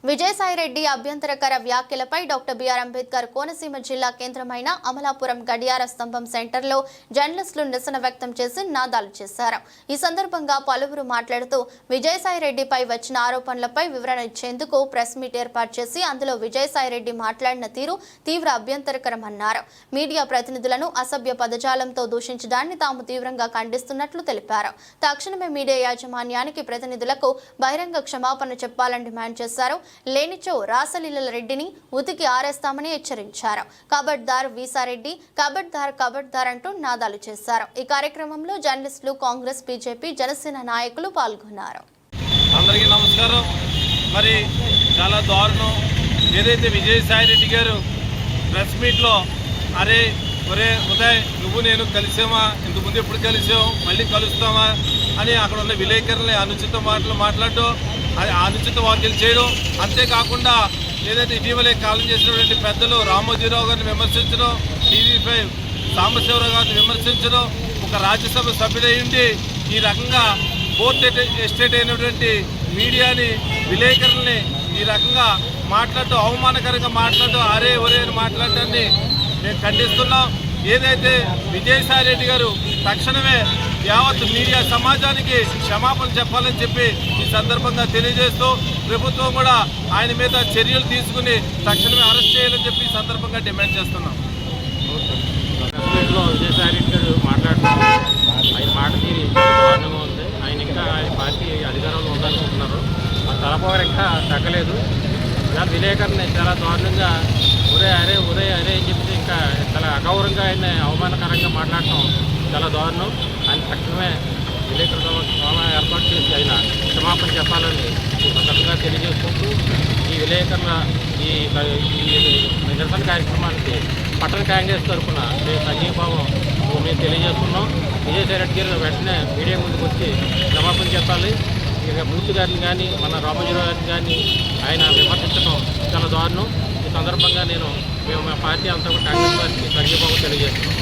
విజయసాయిరెడ్డి అభ్యంతరకర వ్యాఖ్యలపై doctor BR Ambedkar Konaseema జిల్లా కేంద్రమైన అమలాపురం గడియార స్తంభం సెంటర్లో జర్నలిస్టులు నిరసన వ్యక్తం చేసి నినాదాలు చేశారు. ఈ సందర్భంగా పలువురు మాట్లాడుతూ విజయసాయిరెడ్డిపై వచ్చిన ఆరోపణలపై వివరణ ఇచ్చేందుకు ప్రెస్ మీట్ ఏర్పాటు చేసి అందులో విజయసాయిరెడ్డి మాట్లాడిన తీరు తీవ్ర అభ్యంతరకరమన్నారు. మీడియా ప్రతినిధులను అసభ్య పదజాలంతో దూషించడాన్ని తాము తీవ్రంగా ఖండిస్తున్నట్లు తెలిపారు. తక్షణమే మీడియా యాజమాన్యానికి ప్రతినిధులకు బహిరంగ క్షమాపణ చెప్పాలని డిమాండ్ చేశారు. లేనిచో రాసలీల రెడ్డిని ఉతికి ఆరేస్తామని హెచ్చరించారు. కబడ్దార్ వీసారెడ్డి కబడ్దార్ అంటూ నినాదాలు చేశారు. ఈ కార్యక్రమంలో జర్నలిస్టులు, కాంగ్రెస్, బీజేపీ, జనసేన నాయకులు పాల్గొన్నారు. అందరికీ నమస్కారం. మరి చాలా దారుణం. ఏదైతే విజయసాయిరెడ్డి గారు ప్రెస్ మీట్లో ఒరే ఉదయ్ నువ్వు నేను కలిసామా, ఇంతకుముందు ఎప్పుడు కలిసాం, మళ్ళీ కలుస్తామా అని అక్కడ ఉన్న విలేకరులని అనుచిత మాటలు మాట్లాడటం, అనుచిత వ్యాఖ్యలు చేయడం, అంతేకాకుండా ఏదైతే ఇటీవలే కాలం చేసినటువంటి పెద్దలు రామోజీరావు గారిని విమర్శించడం, TV5 సాంబశివరావు గారిని విమర్శించడం, ఒక రాజ్యసభ సభ్యుడై ఉండి ఈ రకంగా ఫోర్త్ ఎస్టేట్ అయినటువంటి మీడియాని, విలేకరుల్ని ఈ రకంగా మాట్లాడటం, అవమానకరంగా మాట్లాడటం, ఒరే అని మాట్లాడటాన్ని మేము ఖండిస్తున్నాం. ఏదైతే విజయసాయిరెడ్డి గారు తక్షణమే యావత్ మీడియా సమాజానికి క్షమాపణ చెప్పాలని చెప్పి ఈ సందర్భంగా తెలియజేస్తూ ప్రభుత్వం కూడా ఆయన మీద చర్యలు తీసుకుని తక్షణమే అరెస్ట్ చేయాలని చెప్పి ఈ సందర్భంగా డిమాండ్ చేస్తున్నాం. విజయసాయిరెడ్డి గారు మాట్లాడుతున్నారు. ఆయన మాట తీరి దారుణంగా ఉంది. ఆయన ఇంకా ఆయన పార్టీ అధికారంలో ఉండాలనుకుంటున్నారు. ఆ తలపవర్ ఇంకా తగ్గలేదు. ఇలా విలేకరుని చాలా దారుణంగా ఒరే అని చెప్పి ఇంకా చాలా అగౌరవంగా ఆయన అవమానకరంగా మాట్లాడటం చాలా దారుణం. ఆయన తక్షణమే విలేకరుల సమావేశం ఏర్పాటు చేసి ఆయన క్షమాపణ చెప్పాలని సందర్భంగా తెలియజేసుకుంటూ ఈ విలేకరుల ఈ నిరసన కార్యక్రమానికి పట్టణ కాంగ్రెస్ తరఫున మేము సంఘీభావం మేము తెలియజేస్తున్నాం. విజయసాయిరెడ్డి గారు వెంటనే మీడియా ముందుకు వచ్చి క్షమాపణ చెప్పాలి. ఇక మూర్తి గారిని కానీ మన రామోజీరావు గారిని కానీ ఆయన విమర్శించడం చాలా దారుణం. ఈ సందర్భంగా మేము మా పార్టీ అంతా కూడా కాంగ్రెస్ పార్టీకి సంఘీభావం తెలియజేస్తున్నాం.